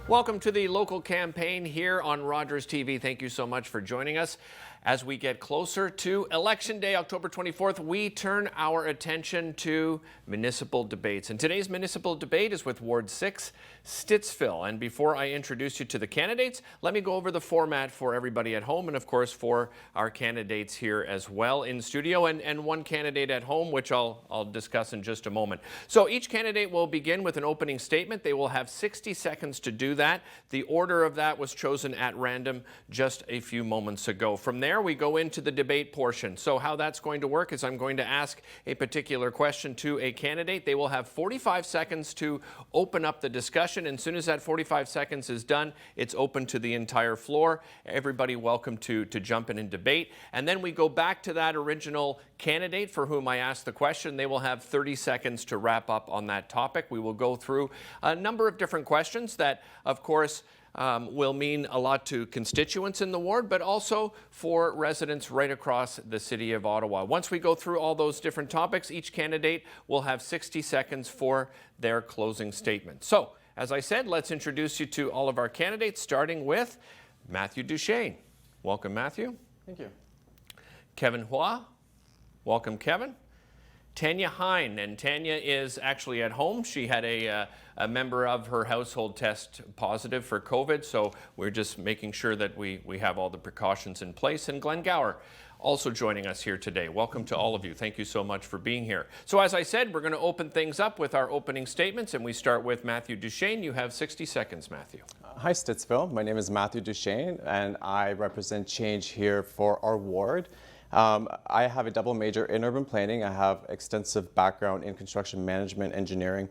Welcome to the local campaign here on Rogers TV. Thank you so much for joining us. As we get closer to Election Day, October 24th, we turn our attention to municipal debates. And today's municipal debate is with Ward 6, Stittsville. And before I introduce you to the candidates, let me go over the format for everybody at home and, of course, for our candidates here as well in studio and one candidate at home, which I'll discuss in just a moment. So each candidate will begin with an opening statement. They will have 60 seconds to do that. The order of that was chosen at random just a few moments ago. From there, we go into the debate portion. So how that's going to work is I'm going to ask a particular question to a candidate. They will have 45 seconds to open up the discussion. And as soon as that 45 seconds is done, it's open to the entire floor. Everybody welcome to jump in and debate. And then we go back to that original candidate for whom I asked the question. They will have 30 seconds to wrap up on that topic. We will go through a number of different questions that, of course, will mean a lot to constituents in the ward, but also for residents right across the city of Ottawa. Once we go through all those different topics, each candidate will have 60 seconds for their closing statement. So, as I said, let's introduce you to all of our candidates, starting with Mathew Duchesne. Welcome, Mathew. Thank you. Kevin Hua. Welcome, Kevin. Tanya Hein, and Tanya is actually at home. She had a member of her household test positive for COVID, so we're just making sure that we have all the precautions in place. And Glen Gower also joining us here today. Welcome to all of you. Thank you so much for being here. So as I said, we're going to open things up with our opening statements, and we start with Mathew Duchesne. You have 60 seconds, Mathew. Hi, Stittsville. My name is Mathew Duchesne, and I represent Change here for our ward. I have a double major in urban planning. I have extensive background in construction management, engineering,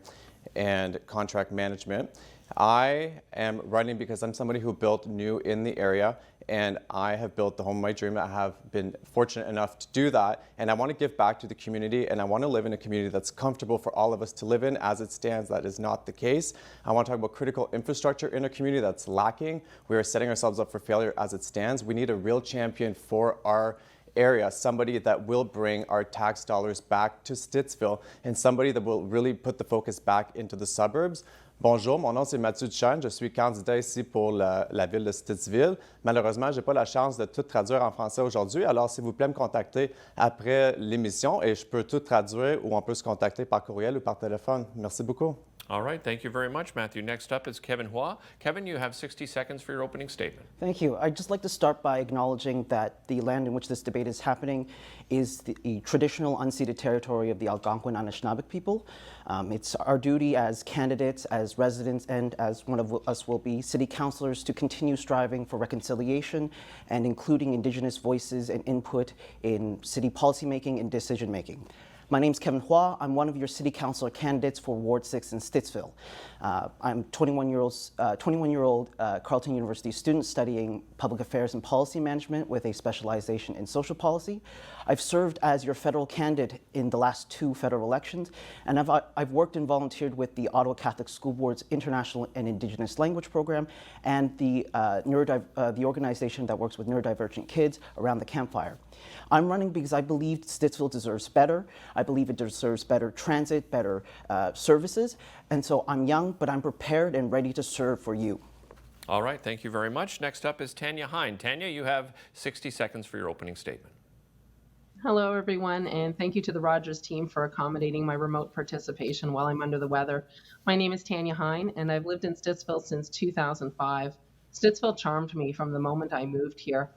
and contract management. I am running because I'm somebody who built new in the area, and I have built the home of my dream. I have been fortunate enough to do that, and I want to give back to the community, and I want to live in a community that's comfortable for all of us to live in. As it stands, that is not the case. I want to talk about critical infrastructure in a community that's lacking. We are setting ourselves up for failure as it stands. We need a real champion for our area, somebody that will bring our tax dollars back to Stittsville, and somebody that will really put the focus back into the suburbs. Bonjour, mon nom c'est Mathew Duchesne. Je suis candidat ici pour la ville de Stittsville. Malheureusement, je n'ai pas la chance de tout traduire en français aujourd'hui, alors s'il vous plaît, me contacter après l'émission et je peux tout traduire ou on peut se contacter par courriel ou par téléphone. Merci beaucoup. All right, thank you very much, Mathew. Next up is Kevin Hua. Kevin, you have 60 seconds for your opening statement. Thank you. I'd just like to start by acknowledging that the land in which this debate is happening is the traditional unceded territory of the Algonquin Anishinaabe people. It's our duty as candidates, as residents, and as one of us will be city councilors to continue striving for reconciliation and including Indigenous voices and input in city policymaking and decision-making. My name is Kevin Hua. I'm one of your city councilor candidates for Ward 6 in Stittsville. I'm 21-year-old Carleton University student studying public affairs and policy management with a specialization in social policy. I've served as your federal candidate in the last 2 federal elections, and I've worked and volunteered with the Ottawa Catholic School Board's International and Indigenous Language Program and the organization that works with neurodivergent kids around the campfire. I'm running because I believe Stittsville deserves better. I believe it deserves better transit, better services, and so I'm young, but I'm prepared and ready to serve for you. All right, thank you very much. Next up is Tanya Hein. Tanya, you have 60 seconds for your opening statement. Hello, everyone, and thank you to the Rogers team for accommodating my remote participation while I'm under the weather. My name is Tanya Hein, and I've lived in Stittsville since 2005. Stittsville charmed me from the moment I moved here.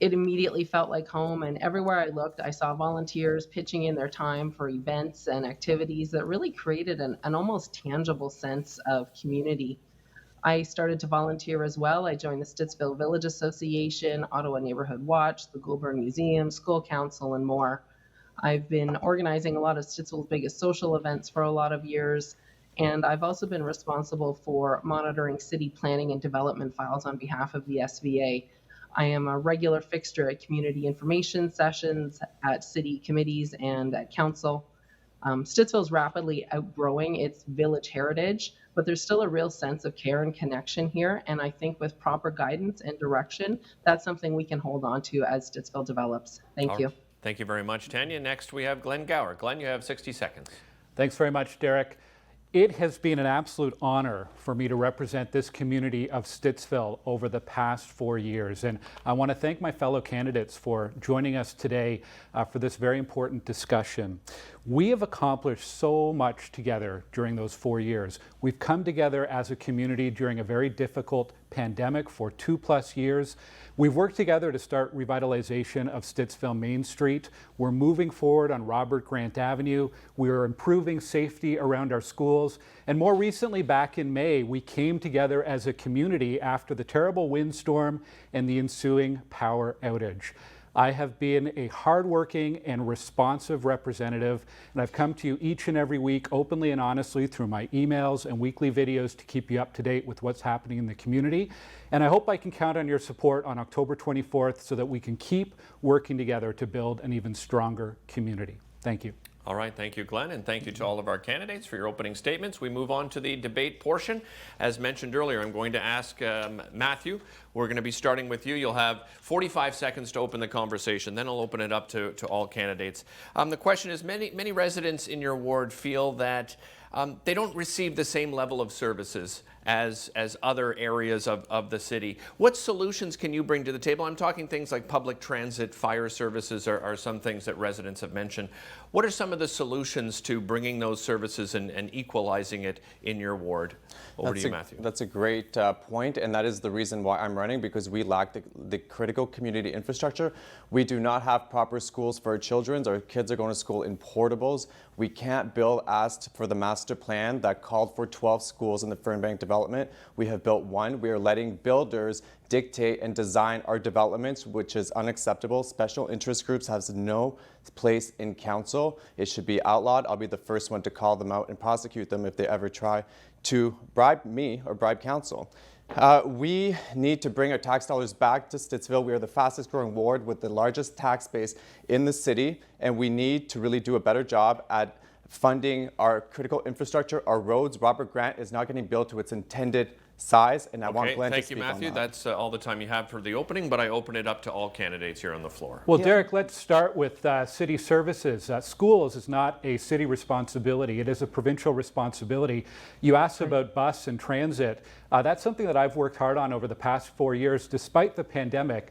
It immediately felt like home, and everywhere I looked, I saw volunteers pitching in their time for events and activities that really created an almost tangible sense of community. I started to volunteer as well. I joined the Stittsville Village Association, Ottawa Neighborhood Watch, the Goulburn Museum, School Council, and more. I've been organizing a lot of Stittsville's biggest social events for a lot of years, and I've also been responsible for monitoring city planning and development files on behalf of the SVA. I am a regular fixture at community information sessions, at city committees, and at council. Stittsville is rapidly outgrowing its village heritage, but there's still a real sense of care and connection here. And I think with proper guidance and direction, that's something we can hold on to as Stittsville develops. Thank you. Thank you very much, Tanya. Next, we have Glen Gower. Glen, you have 60 seconds. Thanks very much, Derick. It has been an absolute honor for me to represent this community of Stittsville over the past 4 years. And I want to thank my fellow candidates for joining us today for this very important discussion. We have accomplished so much together during those 4 years. We've come together as a community during a very difficult pandemic for 2+ years. We've worked together to start revitalization of Stittsville Main Street. We're moving forward on Robert Grant Avenue. We're improving safety around our schools. And more recently, back in May, we came together as a community after the terrible windstorm and the ensuing power outage. I have been a hardworking and responsive representative, and I've come to you each and every week openly and honestly through my emails and weekly videos to keep you up to date with what's happening in the community. And I hope I can count on your support on October 24th so that we can keep working together to build an even stronger community. Thank you. All right, thank you, Glenn, and thank you to all of our candidates for your opening statements. We move on to the debate portion. As mentioned earlier, I'm going to ask Mathew. We're going to be starting with you. You'll have 45 seconds to open the conversation. Then I'll open it up to all candidates. The question is, many residents in your ward feel that they don't receive the same level of services as other areas of the city. What solutions can you bring to the table? I'm talking things like public transit, fire services are some things that residents have mentioned. What are some of the solutions to bringing those services and equalizing it in your ward? Over to you, Mathew. That's a great point, and that is the reason why I'm running, because we lack the critical community infrastructure. We do not have proper schools for our children. Our kids are going to school in portables. We can't build as for the master plan that called for 12 schools in the Fernbank development. We have built one. We are letting builders dictate and design our developments, which is unacceptable. Special interest groups have no place in council. It should be outlawed. I'll be the first one to call them out and prosecute them if they ever try to bribe me or bribe council. We need to bring our tax dollars back to Stittsville. We are the fastest growing ward with the largest tax base in the city, and we need to really do a better job at funding our critical infrastructure, our roads. Robert Grant is not getting built to its intended size, and I want Glenn to speak on that. Thank you, Mathew. That's all the time you have for the opening, but I open it up to all candidates here on the floor. Well, Derick, let's start with city services. Schools is not a city responsibility. It is a provincial responsibility. You asked about bus and transit. That's something that I've worked hard on over the past 4 years, despite the pandemic,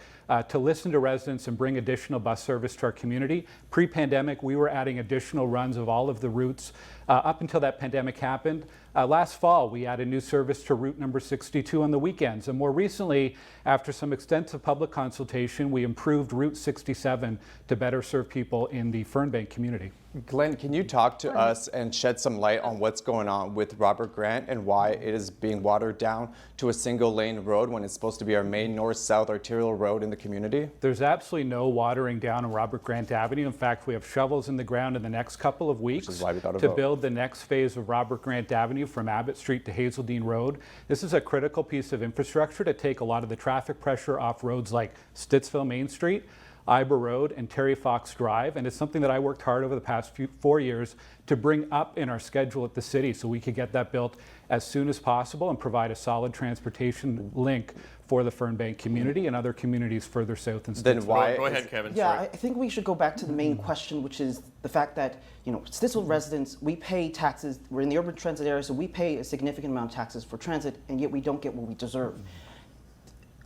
to listen to residents and bring additional bus service to our community. Pre-pandemic, we were adding additional runs of all of the routes up until that pandemic happened. Last fall, we added new service to route number 62 on the weekends. And more recently, after some extensive public consultation, we improved route 67 to better serve people in the Fernbank community. Glenn, can you talk to us and shed some light on what's going on with Robert Grant and why it is being watered down to a single lane road when it's supposed to be our main north-south arterial road in the community? There's absolutely no watering down on Robert Grant Avenue. In fact, we have shovels in the ground in the next couple of weeks to build the next phase of Robert Grant Avenue from Abbott Street to Hazeldean Road. This is a critical piece of infrastructure to take a lot of the traffic pressure off roads like Stittsville Main Street, Iber Road, and Terry Fox Drive, and it's something that I worked hard over the past 4 years to bring up in our schedule at the city so we could get that built as soon as possible and provide a solid transportation link for the Fernbank community and other communities further south in Stittsville. Then why? Go ahead, Kevin. Yeah, Sorry. I think we should go back to the main question, which is the fact that, Stittsville residents, we pay taxes. We're in the urban transit area, so we pay a significant amount of taxes for transit, and yet we don't get what we deserve.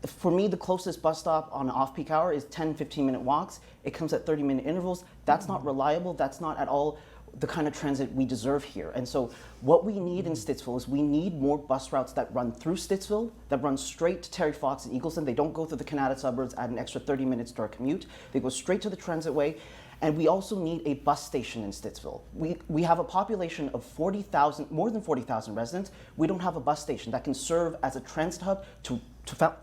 For me, the closest bus stop on an off-peak hour is 10, 15-minute walks. It comes at 30-minute intervals. That's not reliable. That's not at all the kind of transit we deserve here. And so what we need in Stittsville is we need more bus routes that run through Stittsville, that run straight to Terry Fox and Eagleston. They don't go through the Canada suburbs, add an extra 30 minutes to our commute. They go straight to the transitway. And we also need a bus station in Stittsville. We have a population of 40,000, more than 40,000 residents. We don't have a bus station that can serve as a transit hub to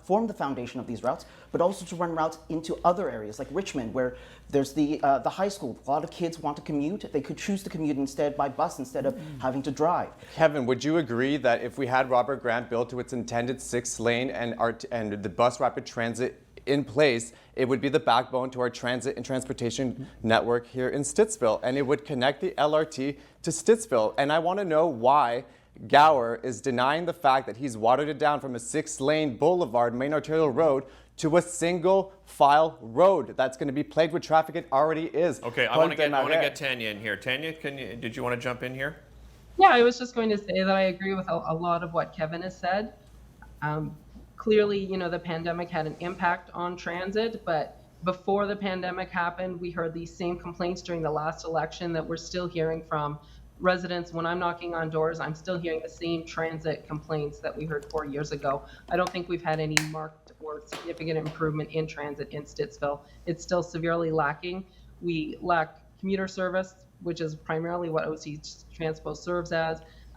form the foundation of these routes, but also to run routes into other areas like Richmond, where there's the high school. A lot of kids want to commute. They could choose to commute instead by bus instead of having to drive. Kevin, would you agree that if we had Robert Grant built to its intended 6-lane and the bus rapid transit in place, it would be the backbone to our transit and transportation network here in Stittsville, and it would connect the LRT to Stittsville. And I want to know why Gower is denying the fact that he's watered it down from a 6-lane boulevard, main arterial road, to a single file road that's going to be plagued with traffic. It already is. Okay, I want to get Tanya in here. Tanya, did you want to jump in here? Yeah, I was just going to say that I agree with a lot of what Kevin has said. Clearly, the pandemic had an impact on transit, but before the pandemic happened, we heard these same complaints during the last election that we're still hearing from residents. When I'm knocking on doors, I'm still hearing the same transit complaints that we heard 4 years ago. I don't think we've had any marked or significant improvement in transit in Stittsville. It's still severely lacking. We lack commuter service, which is primarily what OC Transpo serves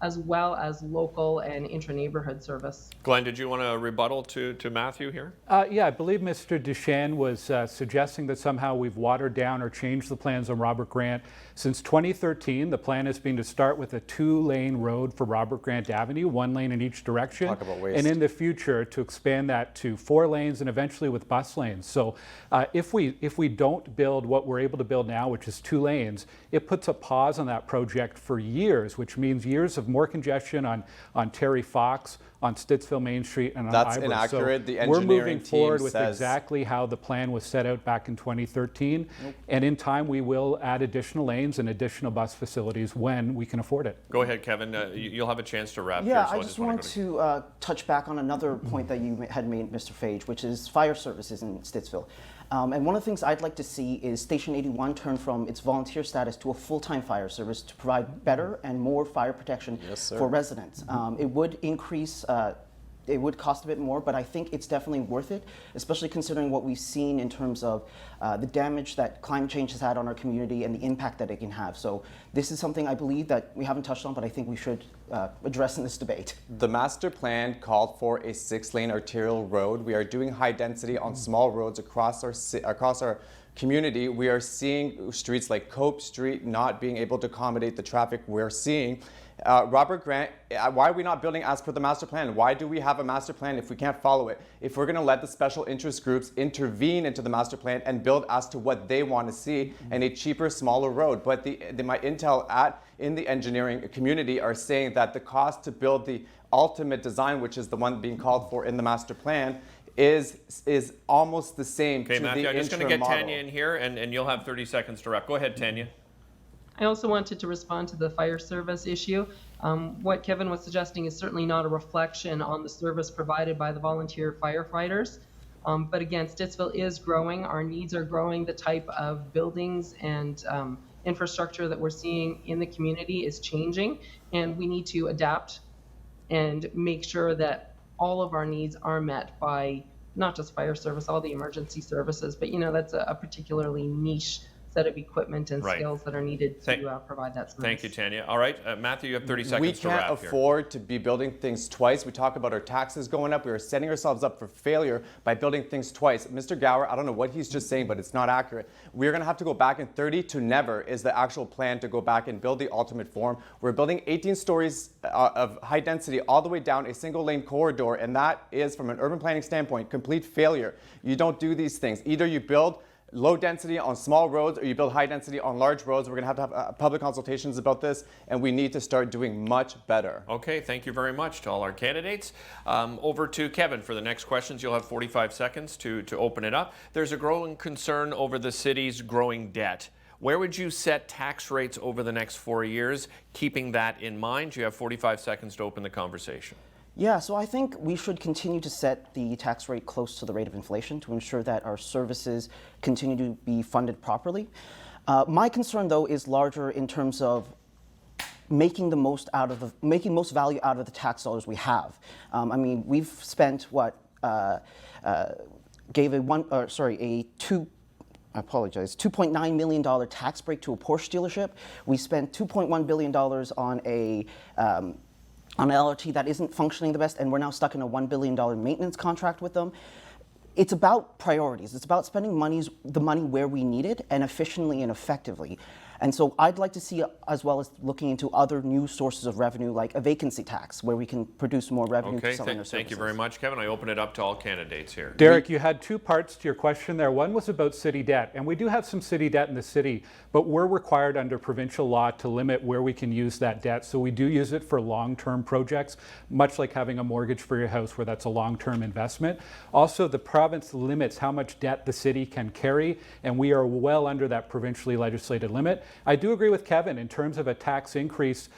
as well as local and intra-neighborhood service. Glenn, did you want to rebuttal to Mathew here? Yeah, I believe Mr. Duchesne was suggesting that somehow we've watered down or changed the plans on Robert Grant. Since 2013, the plan has been to start with a 2-lane road for Robert Grant Avenue, 1 lane in each direction. Talk about waste. And in the future, to expand that to 4 lanes and eventually with bus lanes. So if we don't build what we're able to build now, which is 2 lanes, it puts a pause on that project for years, which means years of more congestion on Terry Fox, on Stittsville Main Street, and on That's Ivor. inaccurate. So The we're engineering moving team forward with says- exactly how the plan was set out back in 2013. And in time, we will add additional lanes and additional bus facilities when we can afford it. Go ahead, Kevin. You'll have a chance to wrap Yeah, here. So I just want to touch back on another point that you had made, Mr. Fage, which is fire services in Stittsville. And one of the things I'd like to see is Station 81 turn from its volunteer status to a full-time fire service to provide better and more fire protection for residents. It would increase it would cost a bit more, but I think it's definitely worth it, especially considering what we've seen in terms of the damage that climate change has had on our community and the impact that it can have. So this is something I believe that we haven't touched on, but I think we should address in this debate. The master plan called for a 6-lane arterial road. We are doing high density on small roads across our community. We are seeing streets like Cope Street not being able to accommodate the traffic we're seeing. Robert Grant, why are we not building as per the master plan? Why do we have a master plan if we can't follow it? If we're going to let the special interest groups intervene into the master plan and build as to what they want to see and a cheaper, smaller road. But my intel in the engineering community are saying that the cost to build the ultimate design, which is the one being called for in the master plan, is almost the same to Matthew, the I'm just going to interim get model. Tanya in here, and you'll have 30 seconds to wrap. Go ahead, Tanya. I also wanted to respond to the fire service issue. What Kevin was suggesting is certainly not a reflection on the service provided by the volunteer firefighters. But again, Stittsville is growing. Our needs are growing. The type of buildings and infrastructure that we're seeing in the community is changing, and we need to adapt and make sure that all of our needs are met by not just fire service, all the emergency services, but that's a particularly niche set of equipment and skills that are needed to provide that service. Thank you, Tanya. All right, Matthew, you have 30 seconds We to wrap can't here. afford to be building things twice. We talk about our taxes going up. We are setting ourselves up for failure by building things twice. Mr. Gower, I don't know what he's just saying, but it's not accurate. We're going to have to go back in 30 to never is the actual plan to go back and build the ultimate form. We're building 18 stories of high density all the way down a single lane corridor, and that is, from an urban planning standpoint, complete failure. You don't do these things. Either you build low density on small roads or you build high density on large roads. We're going to have public consultations about this, and we need to start doing much better. Okay, thank you very much to all our candidates. Over to Kevin for the next questions. You'll have 45 seconds to open it up. There's a growing concern over the city's growing debt. Where would you set tax rates over the next 4 years, keeping that in mind? You have 45 seconds to open the conversation. Yeah, so I think we should continue to set the tax rate close to the rate of inflation to ensure that our services continue to be funded properly. My concern, though, is larger in terms of making most value out of the tax dollars we have. I mean, we've spent $2.9 million tax break to a Porsche dealership. We spent $2.1 billion on an LRT that isn't functioning the best, and we're now stuck in a $1 billion maintenance contract with them. It's about priorities. It's about spending the money where we need it and efficiently and effectively. And so I'd like to see, as well as looking into other new sources of revenue, like a vacancy tax, where we can produce more revenue to selling our services. Thank you very much, Kevin. I open it up to all candidates here. Derick, you had 2 parts to your question there. One was about city debt, and we do have some city debt in the city, but we're required under provincial law to limit where we can use that debt. So we do use it for long-term projects, much like having a mortgage for your house where that's a long-term investment. Also, the province limits how much debt the city can carry, and we are well under that provincially legislated limit. I do agree with Kevin in terms of a tax increase,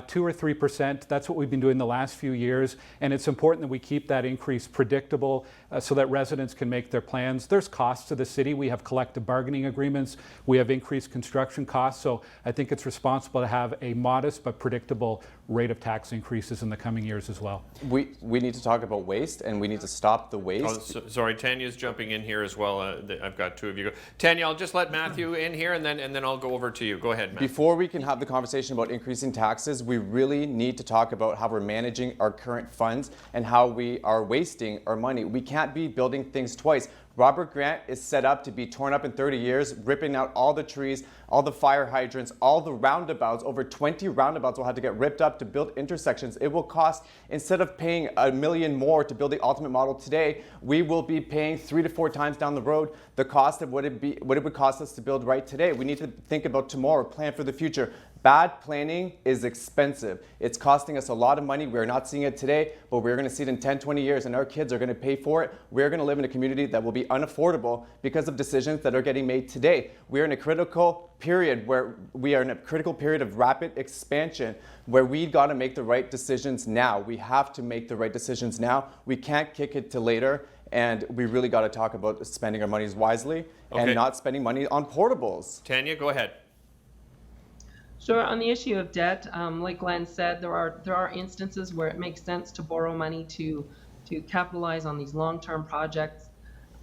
2 or 3%. That's what we've been doing the last few years, and it's important that we keep that increase predictable so that residents can make their plans. There's costs to the city. We have collective bargaining agreements. We have increased construction costs, so I think it's responsible to have a modest but predictable rate of tax increases in the coming years as well. We need to talk about waste, and we need to stop the waste. Sorry, Tanya's jumping in here as well. I've got two of you. Tanya, I'll just let Mathew in here, and then I'll go over to you. Go ahead, Mathew. Before we can have the conversation about increasing taxes, we really need to talk about how we're managing our current funds and how we are wasting our money. We can't be building things twice. Robert Grant is set up to be torn up in 30 years, ripping out all the trees, all the fire hydrants, all the roundabouts. Over 20 roundabouts will have to get ripped up to build intersections. It will cost, instead of paying $1 million more to build the ultimate model today, we will be paying 3 to 4 times down the road the cost of what it would cost us to build right today. We need to think about tomorrow, plan for the future. Bad planning is expensive. It's costing us a lot of money. We're not seeing it today, but we're going to see it in 10, 20 years, and our kids are going to pay for it. We're going to live in a community that will be unaffordable because of decisions that are getting made today. We're in a critical period of rapid expansion where we got to make the right decisions now. We have to make the right decisions now. We can't kick it to later, and we really got to talk about spending our monies wisely and not spending money on portables. Tanya, go ahead. Sure. On the issue of debt, like Glenn said, there are instances where it makes sense to borrow money to capitalize on these long-term projects.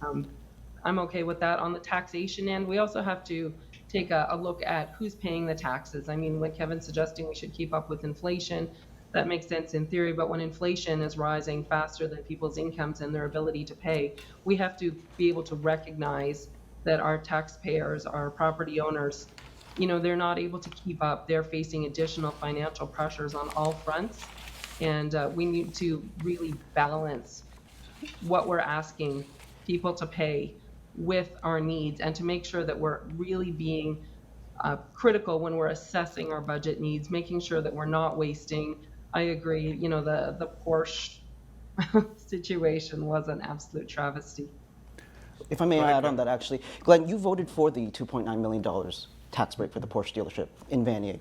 I'm okay with that. On the taxation end, we also have to take a look at who's paying the taxes. I mean, when Kevin's suggesting we should keep up with inflation, that makes sense in theory, but when inflation is rising faster than people's incomes and their ability to pay, we have to be able to recognize that our taxpayers, our property owners, they're not able to keep up. They're facing additional financial pressures on all fronts. And we need to really balance what we're asking people to pay with our needs, and to make sure that we're really being critical when we're assessing our budget needs, making sure that we're not wasting. I agree, the Porsche situation was an absolute travesty. If I may add on that, actually, Glenn, you voted for the $2.9 million tax break for the Porsche dealership in Vanier.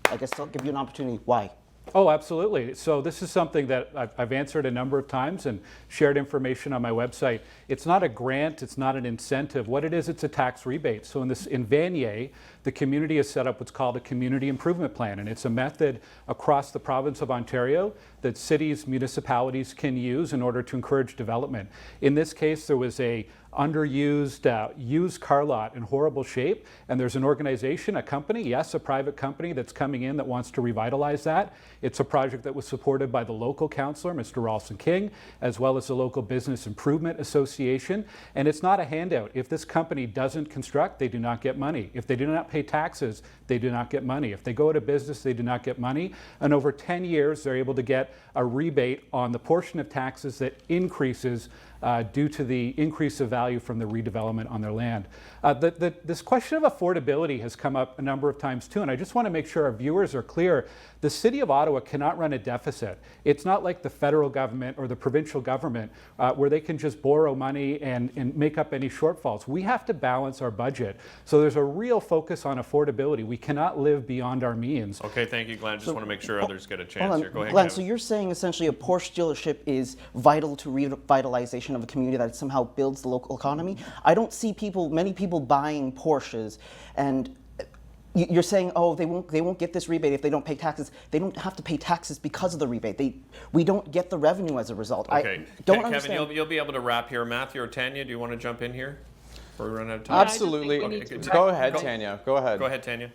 I guess I'll give you an opportunity. Why? Oh, absolutely. So this is something that I've answered a number of times and shared information on my website. It's not a grant, it's not an incentive. What it is, it's a tax rebate. So in Vanier, the community has set up what's called a community improvement plan, and it's a method across the province of Ontario that cities, municipalities can use in order to encourage development. In this case, there was a underused used car lot in horrible shape, and there's an organization, a company, yes, a private company that's coming in that wants to revitalize that. It's a project that was supported by the local councillor, Mr. Ralston King, as well as the local Business Improvement Association, and it's not a handout. If this company doesn't construct, they do not get money. If they do not pay taxes, they do not get money. If they go out of business, they do not get money, and over 10 years, they're able to get a rebate on the portion of taxes that increases due to the increase of value from the redevelopment on their land. This question of affordability has come up a number of times too, and I just want to make sure our viewers are clear. The City of Ottawa cannot run a deficit. It's not like the federal government or the provincial government where they can just borrow money and make up any shortfalls. We have to balance our budget. So there's a real focus on affordability. We cannot live beyond our means. Okay, thank you, Glenn. Just want to make sure others get a chance here. Go ahead, Glenn, Kevin. so you're saying essentially a Porsche dealership is vital to revitalization of a community that somehow builds the local economy? I don't see many people buying Porsches, and you're saying, oh, they won't get this rebate if they don't pay taxes. They don't have to pay taxes because of the rebate. We don't get the revenue as a result. Okay, I don't understand. Kevin, you'll be able to wrap here. Mathew or Tanya, do you want to jump in here? Or we run out of time? Absolutely. Go ahead, Tanya. Go ahead. Go ahead, Tanya.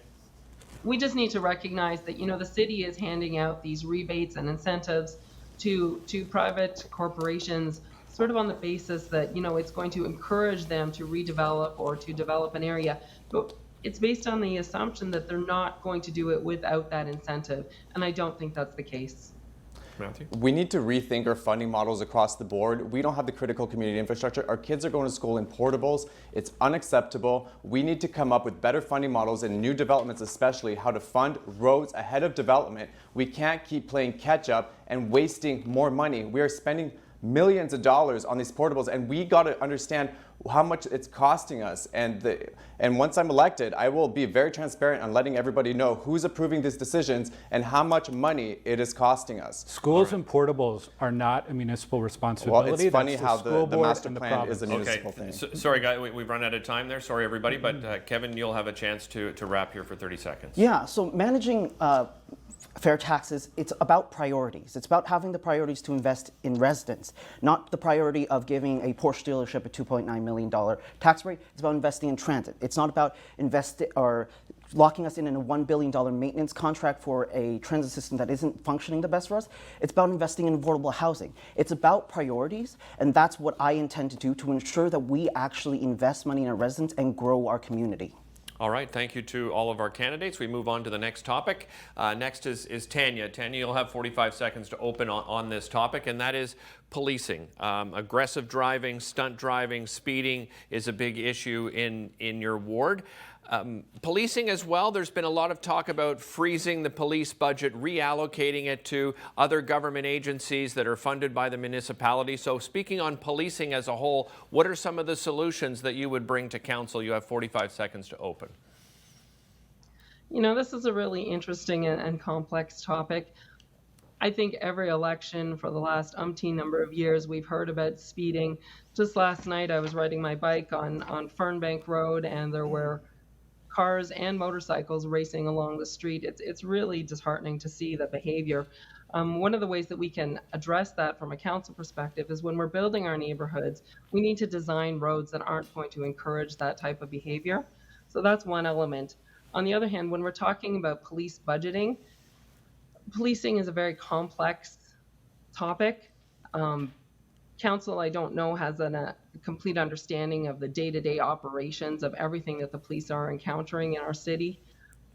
We just need to recognize that, the city is handing out these rebates and incentives to private corporations sort of on the basis that, it's going to encourage them to redevelop or to develop an area. But it's based on the assumption that they're not going to do it without that incentive. And I don't think that's the case. Mathew? We need to rethink our funding models across the board. We don't have the critical community infrastructure. Our kids are going to school in portables. It's unacceptable. We need to come up with better funding models and new developments, especially how to fund roads ahead of development. We can't keep playing catch up and wasting more money. We are spending millions of dollars on these portables, and we got to understand how much it's costing us. And once I'm elected, I will be very transparent on letting everybody know who's approving these decisions and how much money it is costing us. Schools and portables are not a municipal responsibility. Well, it's funny That's how school the board master and the plan is a province. municipal thing. Sorry, guys, we've run out of time there. Sorry, everybody. But Kevin, you'll have a chance to wrap here for 30 seconds. Yeah, so managing fair taxes, it's about priorities. It's about having the priorities to invest in residents, not the priority of giving a Porsche dealership a $2.9 million tax rate. It's about investing in transit. It's not about locking us in a $1 billion maintenance contract for a transit system that isn't functioning the best for us. It's about investing in affordable housing. It's about priorities, and that's what I intend to do to ensure that we actually invest money in our residents and grow our community. All right, thank you to all of our candidates. We move on to the next topic. Next is Tanya. Tanya, you'll have 45 seconds to open on this topic, and that is policing. Aggressive driving, stunt driving, speeding is a big issue in your ward. Policing as well, there's been a lot of talk about freezing the police budget, reallocating it to other government agencies that are funded by the municipality. So speaking on policing as a whole, what are some of the solutions that you would bring to council? You have 45 seconds to open. You know, this is a really interesting and complex topic. I think every election for the last umpteen number of years, we've heard about speeding. Just last night, I was riding my bike on Fernbank Road, and there were cars and motorcycles racing along the street. It's really disheartening to see the behavior. One of the ways that we can address that from a council perspective is when we're building our neighborhoods, we need to design roads that aren't going to encourage that type of behavior. So that's one element. On the other hand, when we're talking about police budgeting, policing is a very complex topic. Council, I don't know, has a complete understanding of the day-to-day operations of everything that the police are encountering in our city.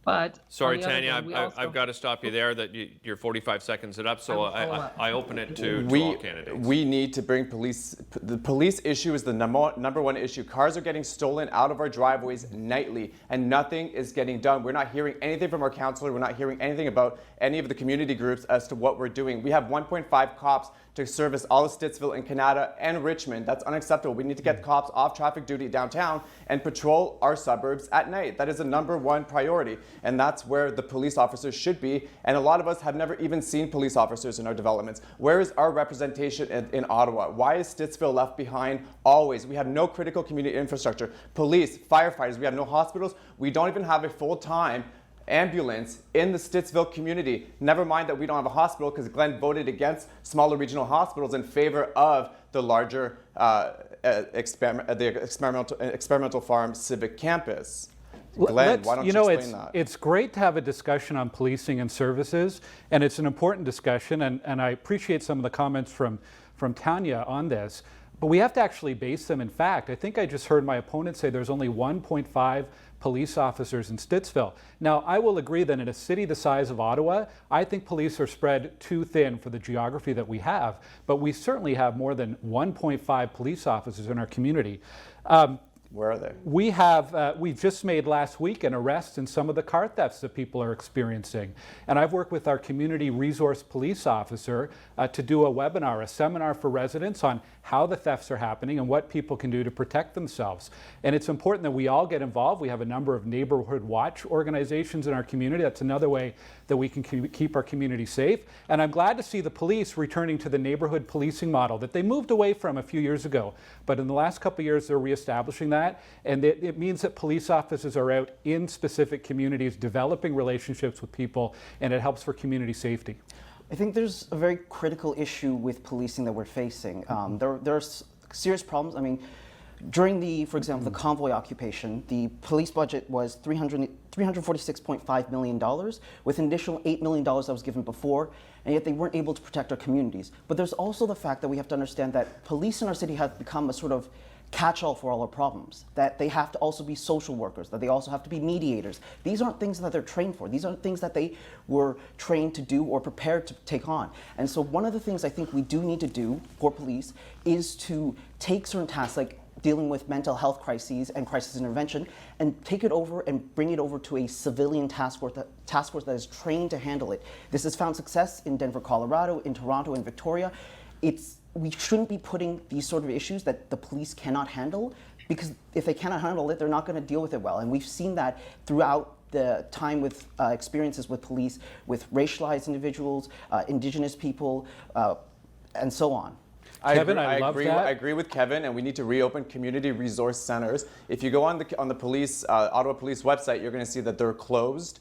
But sorry, Tanya, I've got to stop you there. That your 45 seconds is up, so I open it to all candidates. We need to bring police. The police issue is the number one issue. Cars are getting stolen out of our driveways nightly, and nothing is getting done. We're not hearing anything from our councillor. We're not hearing anything about any of the community groups as to what we're doing. We have 1.5 cops to service all of Stittsville and Canada and Richmond. That's unacceptable. We need to get cops off traffic duty downtown and patrol our suburbs at night. That is the number one priority, and that's where the police officers should be. And a lot of us have never even seen police officers in our developments. Where is our representation in Ottawa? Why is Stittsville left behind always? We have no critical community infrastructure. Police, firefighters, we have no hospitals. We don't even have a full-time ambulance in the Stittsville community. Never mind that we don't have a hospital, because Glen voted against smaller regional hospitals in favor of the larger experimental farm civic campus. Glen, why don't you explain that? It's great to have a discussion on policing and services, and it's an important discussion, and I appreciate some of the comments from Tanya on this, but we have to actually base them in fact. I think I just heard my opponent say there's only 1.5 police officers in Stittsville. Now, I will agree that in a city the size of Ottawa, I think police are spread too thin for the geography that we have, but we certainly have more than 1.5 police officers in our community. Where are they? We've just made last week an arrest in some of the car thefts that people are experiencing. And I've worked with our community resource police officer to do a webinar, a seminar for residents on how the thefts are happening and what people can do to protect themselves. And it's important that we all get involved. We have a number of neighborhood watch organizations in our community. That's another way that we can keep our community safe. And I'm glad to see the police returning to the neighborhood policing model that they moved away from a few years ago. But in the last couple of years, they're reestablishing that. And it means that police officers are out in specific communities developing relationships with people, and it helps for community safety. I think there's a very critical issue with policing that we're facing. There are serious problems. I mean, during for example, the convoy occupation, the police budget was $346.5 million, with an additional $8 million that was given before, and yet they weren't able to protect our communities. But there's also the fact that we have to understand that police in our city have become a sort of catch-all for all our problems, that they have to also be social workers, that they also have to be mediators. These aren't things that they're trained for. These aren't things that they were trained to do or prepared to take on. And so one of the things I think we do need to do for police is to take certain tasks like dealing with mental health crises and crisis intervention and take it over and bring it over to a civilian task force that is trained to handle it. This has found success in Denver, Colorado, in Toronto, and Victoria. We shouldn't be putting these sort of issues that the police cannot handle because if they cannot handle it, they're not going to deal with it well. And we've seen that throughout the time with experiences with police, with racialized individuals, Indigenous people, and so on. Kevin, I love that. I agree with Kevin, and we need to reopen community resource centers. If you go on the police, Ottawa Police website, you're going to see that they're closed.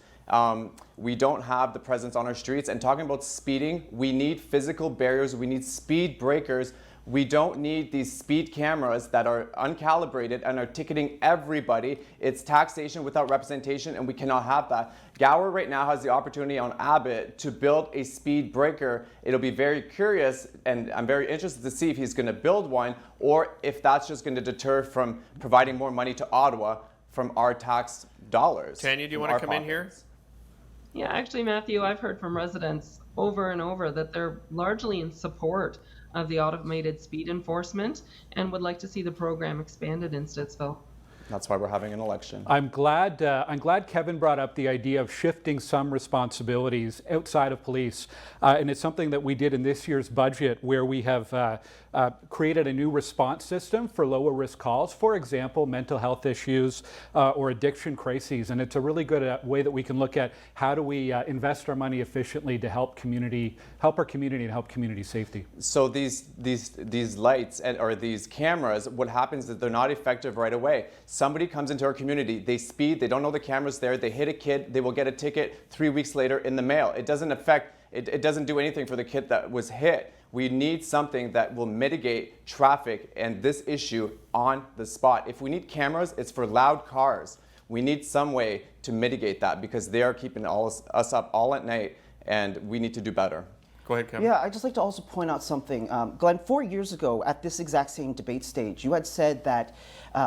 We don't have the presence on our streets. And talking about speeding, we need physical barriers. We need speed breakers. We don't need these speed cameras that are uncalibrated and are ticketing everybody. It's taxation without representation, and we cannot have that. Gower right now has the opportunity on Abbott to build a speed breaker. It'll be very curious, and I'm very interested to see if he's going to build one or if that's just going to deter from providing more money to Ottawa from our tax dollars. Tanya, do you want to come in here? Yeah, actually, Matthew, I've heard from residents over and over that they're largely in support of the automated speed enforcement and would like to see the program expanded in Stittsville. That's why we're having an election. I'm glad Kevin brought up the idea of shifting some responsibilities outside of police. And it's something that we did in this year's budget, where we have created a new response system for lower risk calls, for example, mental health issues or addiction crises. And it's a really good way that we can look at how do we invest our money efficiently to help our community and help community safety. So these lights or these cameras, what happens is they're not effective right away. Somebody comes into our community, they speed, they don't know the camera's there, they hit a kid, they will get a ticket 3 weeks later in the mail. It doesn't do anything for the kid that was hit. We need something that will mitigate traffic and this issue on the spot. If we need cameras, it's for loud cars. We need some way to mitigate that because they are keeping us up all at night, and we need to do better. Go ahead, Kevin. Yeah, I'd just like to also point out something. Glenn, 4 years ago at this exact same debate stage, you had said that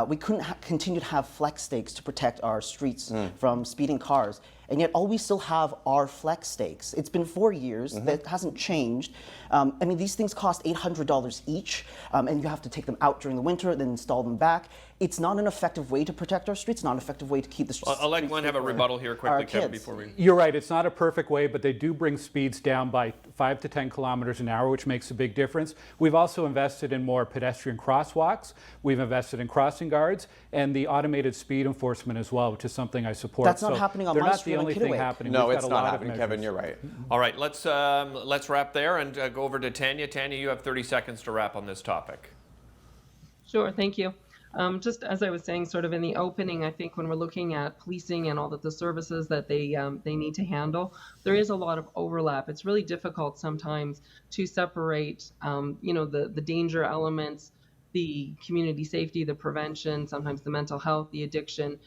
we couldn't continue to have flex stakes to protect our streets from speeding cars. And yet all we still have are flex stakes. It's been 4 years, that hasn't changed. I mean, these things cost $800 each, and you have to take them out during the winter, then install them back. It's not an effective way to protect our streets, not an effective way to keep the streets. I'll let Glenn have a rebuttal here quickly, Kevin, before we... You're right, it's not a perfect way, but they do bring speeds down by 5 to 10 kilometers an hour, which makes a big difference. We've also invested in more pedestrian crosswalks. We've invested in crossing guards and the automated speed enforcement as well, which is something I support. That's not happening on my street. They're not the only thing happening. No, We've it's got a not lot happening, of Kevin, you're right. All right, let's wrap there and go over to Tanya. Tanya, you have 30 seconds to wrap on this topic. Sure, thank you. Just as I was saying, sort of in the opening, I think when we're looking at policing and all the services that they need to handle, there is a lot of overlap. It's really difficult sometimes to separate, the danger elements, the community safety, the prevention, sometimes the mental health, the addiction,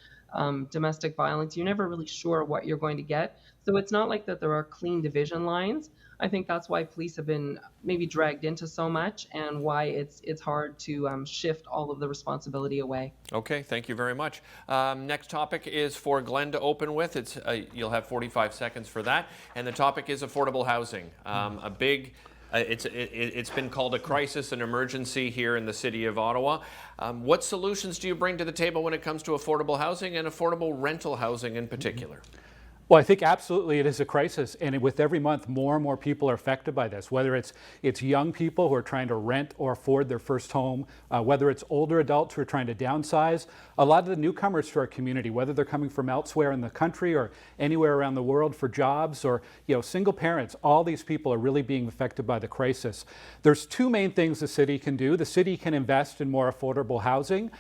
domestic violence. You're never really sure what you're going to get. So it's not like that there are clean division lines. I think that's why police have been maybe dragged into so much and why it's hard to shift all of the responsibility away. Okay, thank you very much. Next topic is for Glenn to open with. You'll have 45 seconds for that. And the topic is affordable housing. It's been called a crisis, an emergency here in the city of Ottawa. What solutions do you bring to the table when it comes to affordable housing and affordable rental housing in particular? Well, I think absolutely it is a crisis, and with every month more and more people are affected by this, whether it's young people who are trying to rent or afford their first home, whether it's older adults who are trying to downsize. A lot of the newcomers to our community, whether they're coming from elsewhere in the country or anywhere around the world for jobs, or single parents, all these people are really being affected by the crisis. There's two main things the city can do. The city can invest in more affordable housing.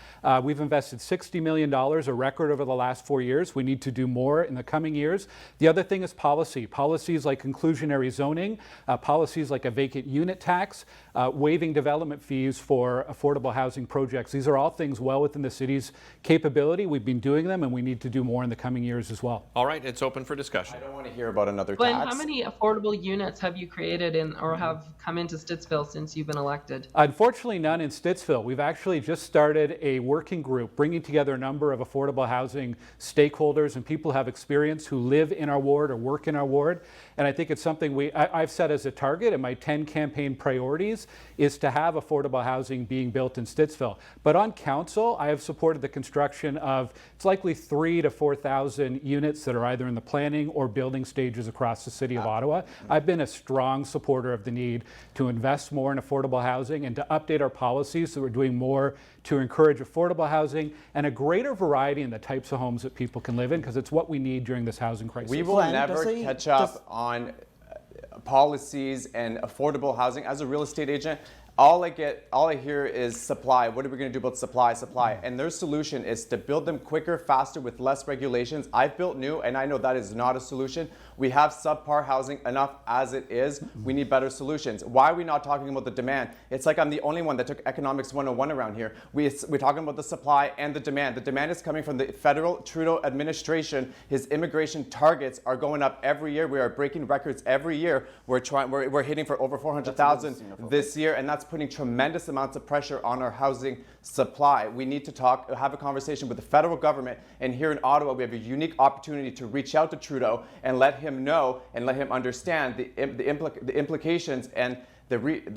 We've invested $60 million, a record over the last 4 years. We need to do more in the coming years. The other thing is policies like inclusionary zoning, policies like a vacant unit tax, waiving development fees for affordable housing projects. These are all things well within the city's capability. We've been doing them, and we need to do more in the coming years as well. All right, it's open for discussion. I don't want to hear about another Glenn, tax. how many affordable units have you created or have come into Stittsville since you've been elected? Unfortunately, none in Stittsville. We've actually just started a working group bringing together a number of affordable housing stakeholders and people who have experience who live in our ward or work in our ward. And I think it's something I've set as a target in my 10 campaign priorities is to have affordable housing being built in Stittsville. But on council, I have supported the construction of, it's likely 3,000 to 4,000 units that are either in the planning or building stages across the city of Ottawa. I've been a strong supporter of the need to invest more in affordable housing and to update our policies so we're doing more to encourage affordable housing and a greater variety in the types of homes that people can live in, because it's what we need during this housing crisis. We will Glen, never does he- catch up on policies and affordable housing. As a real estate agent, all I hear is supply. What are we going to do about supply? And their solution is to build them quicker, faster, with less regulations. I've built new, and I know that is not a solution. We have subpar housing enough as it is. We need better solutions. Why are we not talking about the demand? It's like I'm the only one that took Economics 101 around here. We're talking about the supply and the demand. The demand is coming from the federal Trudeau administration. His immigration targets are going up every year. We are breaking records every year. We're hitting for over 400,000 this year, and that's putting tremendous amounts of pressure on our housing supply. We need to have a conversation with the federal government, and here in Ottawa we have a unique opportunity to reach out to Trudeau and let him know and let him understand the implications and the